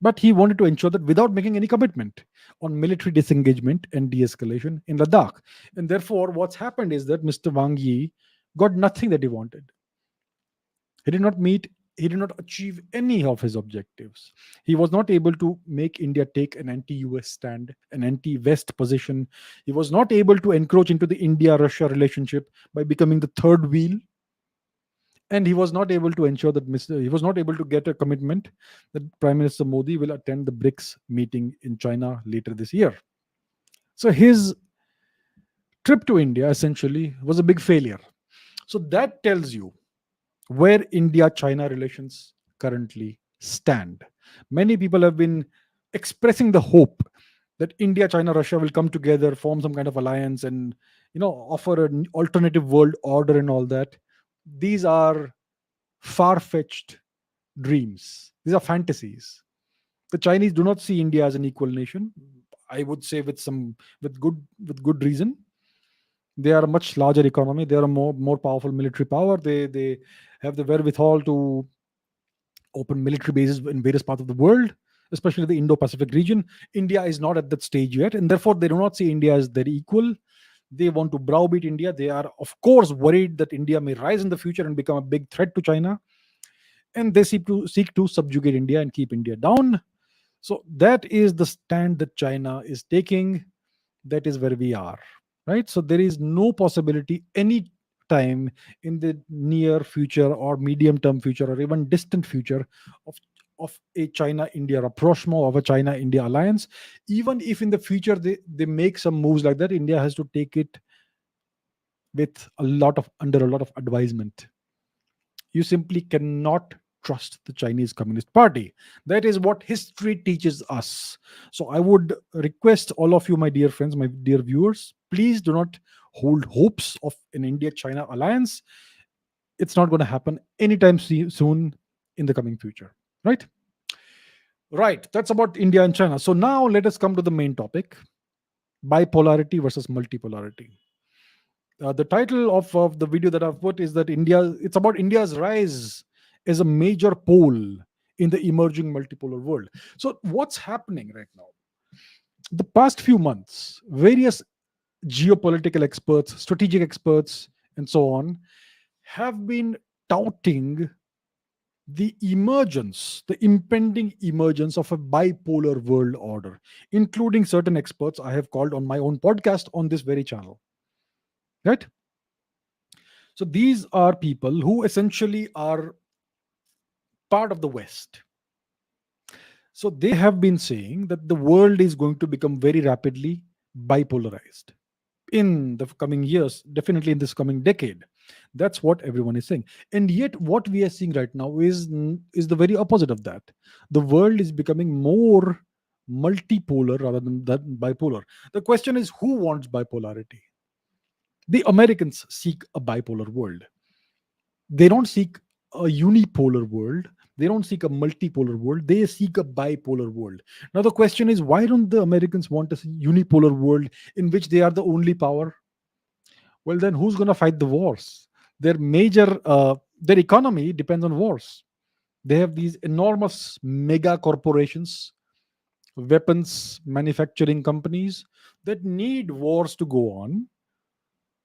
but he wanted to ensure that without making any commitment on military disengagement and de escalation in Ladakh. And therefore, what's happened is that Mr. Wang Yi got nothing that he wanted. He did not meet, he did not achieve any of his objectives. He was not able to make India take an anti US stand, an anti West position. He was not able to encroach into the India Russia relationship by becoming the third wheel. And he was not able to ensure that he was not able to get a commitment that Prime Minister Modi will attend the BRICS meeting in China later this year. So his trip to India essentially was a big failure. So that tells you where India China relations currently stand. Many people have been expressing the hope that India, China, Russia will come together, form some kind of alliance, and offer an alternative world order and all that. These are far-fetched dreams. These are fantasies. The Chinese do not see India as an equal nation. I would say with good reason. They are a much larger economy. They are a more powerful military power. They have the wherewithal to open military bases in various parts of the world, especially the Indo-Pacific region. India is not at that stage yet, and therefore they do not see India as their equal. They want to browbeat India. They are, of course, worried that India may rise in the future and become a big threat to China, and they seek to subjugate India and keep India down. So that is the stand that China is taking. That is where we are, right? So there is no possibility any time in the near future or medium term future or even distant future of a China India rapprochement, of a China India alliance. Even if in the future they make some moves like that, India has to take it with under a lot of advisement. You simply cannot trust the Chinese Communist Party. That is what history teaches us. So I would request all of you, my dear friends, my dear viewers, please do not hold hopes of an India China alliance. It's not going to happen anytime soon in the coming future. Right? Right. That's about India and China. So now let us come to the main topic: bipolarity versus multipolarity. The title of the video that I've put is that it's about India's rise as a major pole in the emerging multipolar world. So, what's happening right now? The past few months, various geopolitical experts, strategic experts, and so on have been touting the impending emergence of a bipolar world order, including certain experts I have called on my own podcast on this very channel. Right? So these are people who essentially are part of the West. So they have been saying that the world is going to become very rapidly bipolarized in the coming years, definitely in this coming decade. That's what everyone is saying. And yet what we are seeing right now is the very opposite of that. The world is becoming more multipolar rather than bipolar. The question is, who wants bipolarity? The Americans seek a bipolar world. They don't seek a unipolar world. They don't seek a multipolar world. They seek a bipolar world. Now the question is, why don't the Americans want a unipolar world in which they are the only power? Well, then who's going to fight the wars? Their economy depends on wars. They have these enormous mega corporations, weapons manufacturing companies that need wars to go on.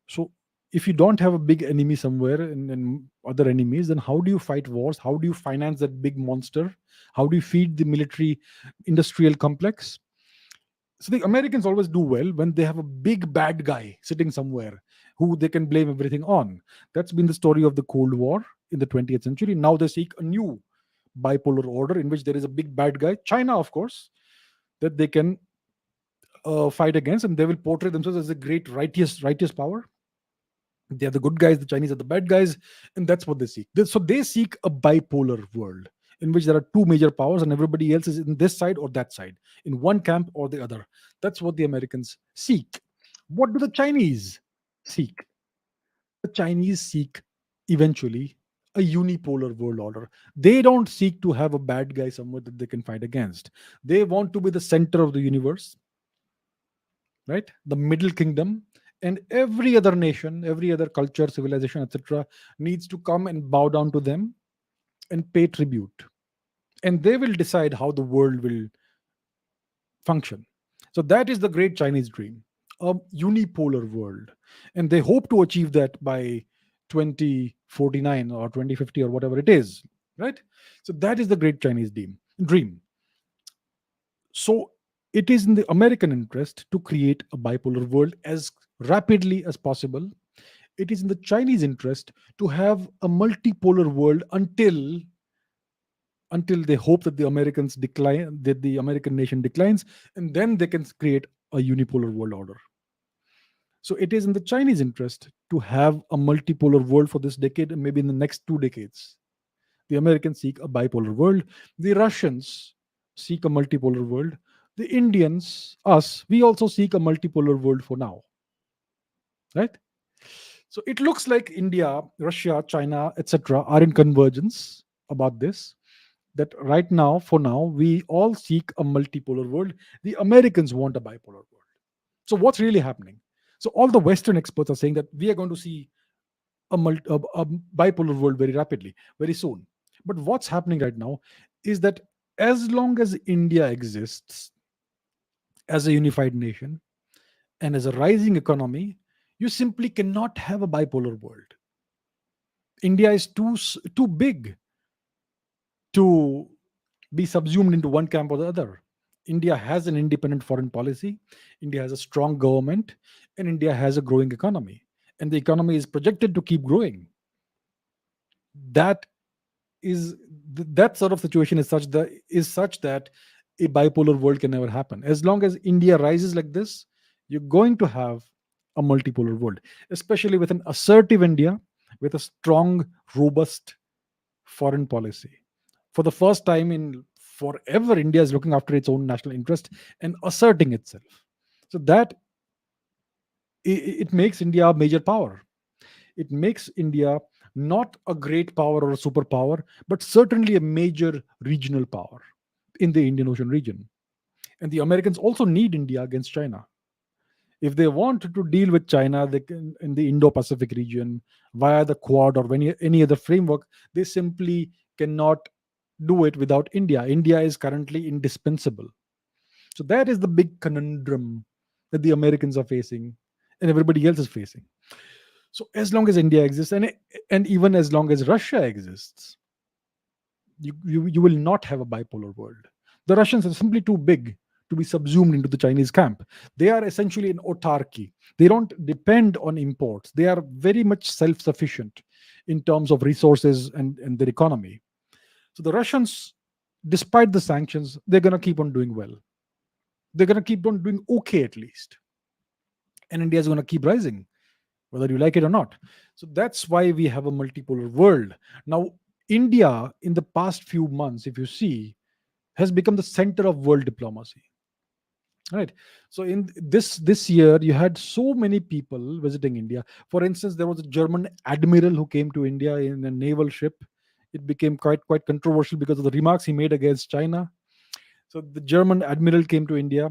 So if you don't have a big enemy somewhere and other enemies, then how do you fight wars? How do you finance that big monster? How do you feed the military industrial complex? So the Americans always do well when they have a big bad guy sitting somewhere who they can blame everything on. That's been the story of the Cold War in the 20th century. Now they seek a new bipolar order in which there is a big bad guy, China, of course, that they can fight against, and they will portray themselves as a great righteous power. They are the good guys, the Chinese are the bad guys, and that's what they seek. So they seek a bipolar world in which there are two major powers and everybody else is in this side or that side, in one camp or the other. That's what the Americans seek. What do the Chinese seek? The Chinese seek eventually a unipolar world order. They don't seek to have a bad guy somewhere that they can fight against. They want to be the center of the universe, right? The Middle Kingdom, and every other nation, every other culture, civilization, etc., needs to come and bow down to them and pay tribute. And they will decide how the world will function. So that is the great Chinese dream, a unipolar world. And they hope to achieve that by 2049 or 2050 or whatever it is, right? So that is the great Chinese dream. So it is in the American interest to create a bipolar world as rapidly as possible It is in the Chinese interest to have a multipolar world until they hope that the Americans decline, that the American nation declines, and then they can create a unipolar world order. So it is in the Chinese interest to have a multipolar world for this decade and maybe in the next 2 decades. The Americans seek a bipolar world. The Russians seek a multipolar world. The Indians, us, we also seek a multipolar world for now, right? So it looks like India, Russia, China, etc., are in convergence about this. That right now, for now, we all seek a multipolar world. The Americans want a bipolar world. So what's really happening? So all the Western experts are saying that we are going to see a bipolar world very rapidly, very soon. But what's happening right now is that as long as India exists as a unified nation and as a rising economy, you simply cannot have a bipolar world. India is too big to be subsumed into one camp or the other. India has an independent foreign policy, India has a strong government, and India has a growing economy. And the economy is projected to keep growing. That is that sort of situation is such that a bipolar world can never happen. As long as India rises like this, you're going to have a multipolar world, especially with an assertive India with a strong, robust foreign policy. For the first time in forever, India is looking after its own national interest and asserting itself. So that it makes India a major power. It makes India not a great power or a superpower, but certainly a major regional power in the Indian Ocean region. And the Americans also need India against China. If they want to deal with China, they can in the Indo-Pacific region via the Quad or any other framework. They simply cannot do it without India. India is currently indispensable. So that is the big conundrum that the Americans are facing and everybody else is facing. So as long as India exists, and even as long as Russia exists, you will not have a bipolar world. The Russians are simply too big to be subsumed into the Chinese camp. They are essentially an autarky. They don't depend on imports. They are very much self-sufficient in terms of resources and their economy. So the Russians, despite the sanctions, they're going to keep on doing well. They're going to keep on doing okay at least. And India is going to keep rising, whether you like it or not. So that's why we have a multipolar world. Now, India, in the past few months, if you see, has become the center of world diplomacy. Right. So in this year, you had so many people visiting India. For instance, there was a German admiral who came to India in a naval ship. It became quite controversial because of the remarks he made against China. So the German admiral came to India.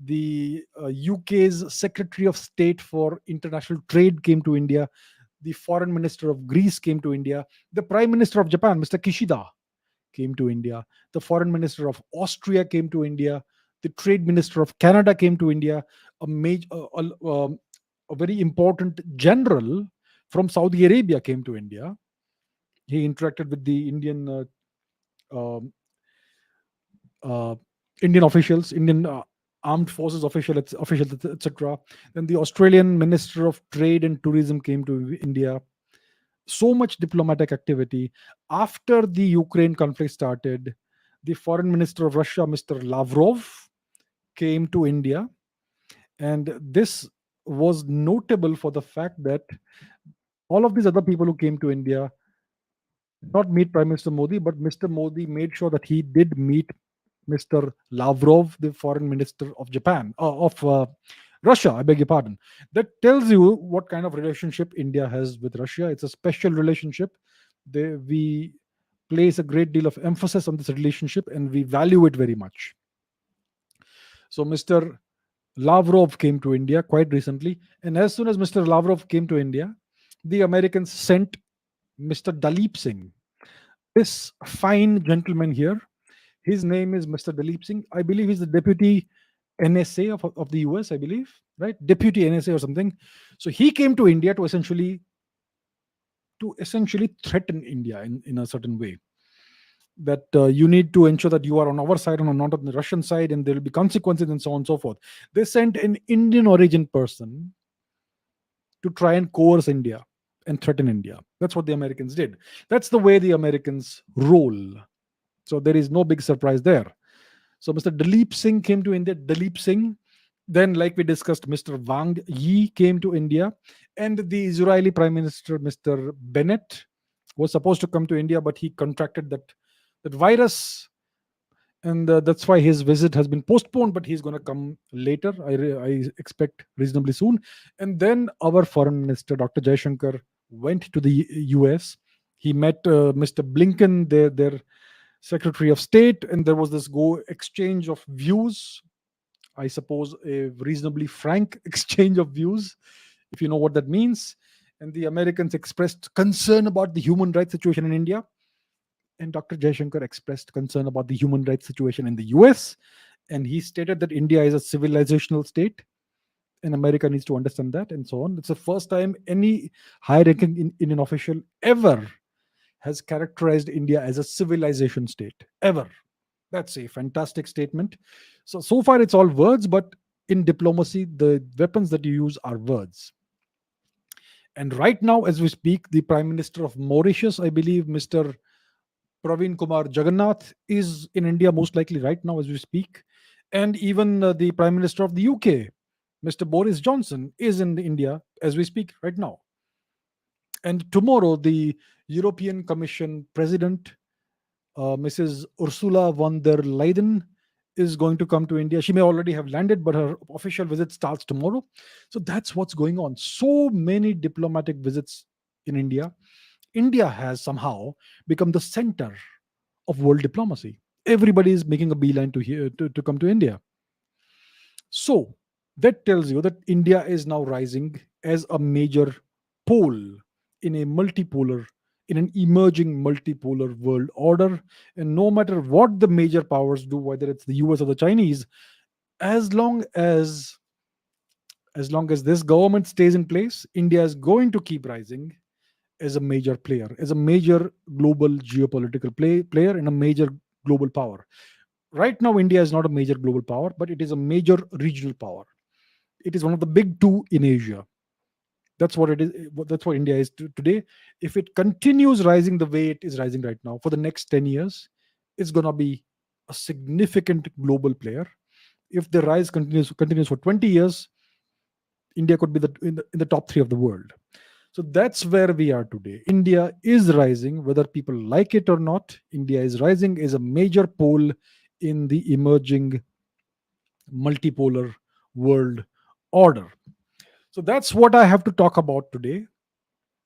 The UK's Secretary of State for International Trade came to India. The Foreign Minister of Greece came to India. The Prime Minister of Japan, Mr. Kishida, came to India. The Foreign Minister of Austria came to India. The Trade Minister of Canada came to India. A major, a very important general from Saudi Arabia came to India. He interacted with the um, uh, Indian officials, Indian armed forces officials, etc. Then the Australian Minister of Trade and Tourism came to India. So much diplomatic activity. After the Ukraine conflict started, the Foreign Minister of Russia, Mr. Lavrov, came to India, and this was notable for the fact that all of these other people who came to India did not meet Prime Minister Modi, but Mr. Modi made sure that he did meet Mr. Lavrov, the foreign minister of Japan, of Russia, I beg your pardon. That tells you what kind of relationship India has with Russia. It's a special relationship. We place a great deal of emphasis on this relationship and we value it very much. So, Mr. Lavrov came to India quite recently. And as soon as Mr. Lavrov came to India, the Americans sent Mr. Dalip Singh, this fine gentleman here. His name is Mr. Dalip Singh. I believe he's the deputy NSA of the US, I believe, right? Deputy NSA or something. So he came to India to essentially threaten India in a certain way. That you need to ensure that you are on our side and not on the Russian side, and there will be consequences and so on and so forth. They sent an Indian origin person to try and coerce India and threaten India. That's what the Americans did. That's the way the Americans roll. So there is no big surprise there. So Mr. Dalip Singh came to India. Dalip Singh. Then, like we discussed, Mr. Wang Yi came to India, and the Israeli Prime Minister, Mr. Bennett, was supposed to come to India, but he contracted that virus, and that's why his visit has been postponed. But he's going to come later. I expect reasonably soon. And then our Foreign Minister, Dr. Jaishankar, went to the U.S. He met Mr. Blinken, their Secretary of State, and there was this go exchange of views. I suppose a reasonably frank exchange of views, if you know what that means. And the Americans expressed concern about the human rights situation in India, and Dr. Jaishankar expressed concern about the human rights situation in the US. And he stated that India is a civilizational state, and America needs to understand that, and so on. It's the first time any high ranking Indian official ever has characterized India as a civilization state, ever. That's a fantastic statement. So far it's all words, but in diplomacy, the weapons that you use are words. And right now, as we speak, the Prime Minister of Mauritius, I believe, Mr. Praveen Kumar Jagannath, is in India most likely right now as we speak. And even the Prime Minister of the UK, Mr. Boris Johnson, is in India as we speak right now. And tomorrow, the European Commission President, Mrs. Ursula von der Leyen, is going to come to India. She may already have landed, but her official visit starts tomorrow. So that's what's going on. So many diplomatic visits in India. India has somehow become the center of world diplomacy. Everybody is making a beeline to here to come to India. So that tells you that India is now rising as a major pole in a multipolar, in an emerging multipolar world order. And no matter what the major powers do, whether it's the US or the Chinese, as long as this government stays in place, India is going to keep rising as a major player, as a major global geopolitical player, and a major global power. Right now, India is not a major global power, but it is a major regional power. It is one of the big two in Asia. That's what it is. That's what India is today. If it continues rising the way it is rising right now for the next 10 years, it's going to be a significant global player. If the rise continues for 20 years, India could be in the top three of the world. So that's where we are today. India is rising, whether people like it or not. India is rising as a major pole in the emerging multipolar world order. So that's what I have to talk about today.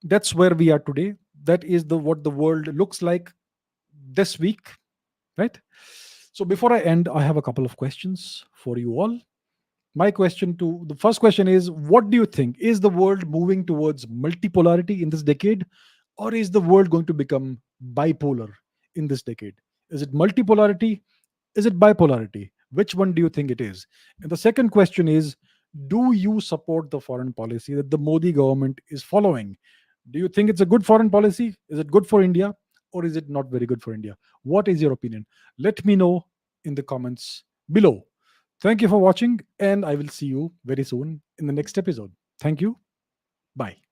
That's where we are today. That is the what the world looks like this week, right? So before I end, I have a couple of questions for you all. The first question is, what do you think? Is the world moving towards multipolarity in this decade, or is the world going to become bipolar in this decade? Is it multipolarity? Is it bipolarity? Which one do you think it is? And the second question is, do you support the foreign policy that the Modi government is following? Do you think it's a good foreign policy? Is it good for India, or is it not very good for India? What is your opinion? Let me know in the comments below. Thank you for watching, and I will see you very soon in the next episode. Thank you. Bye.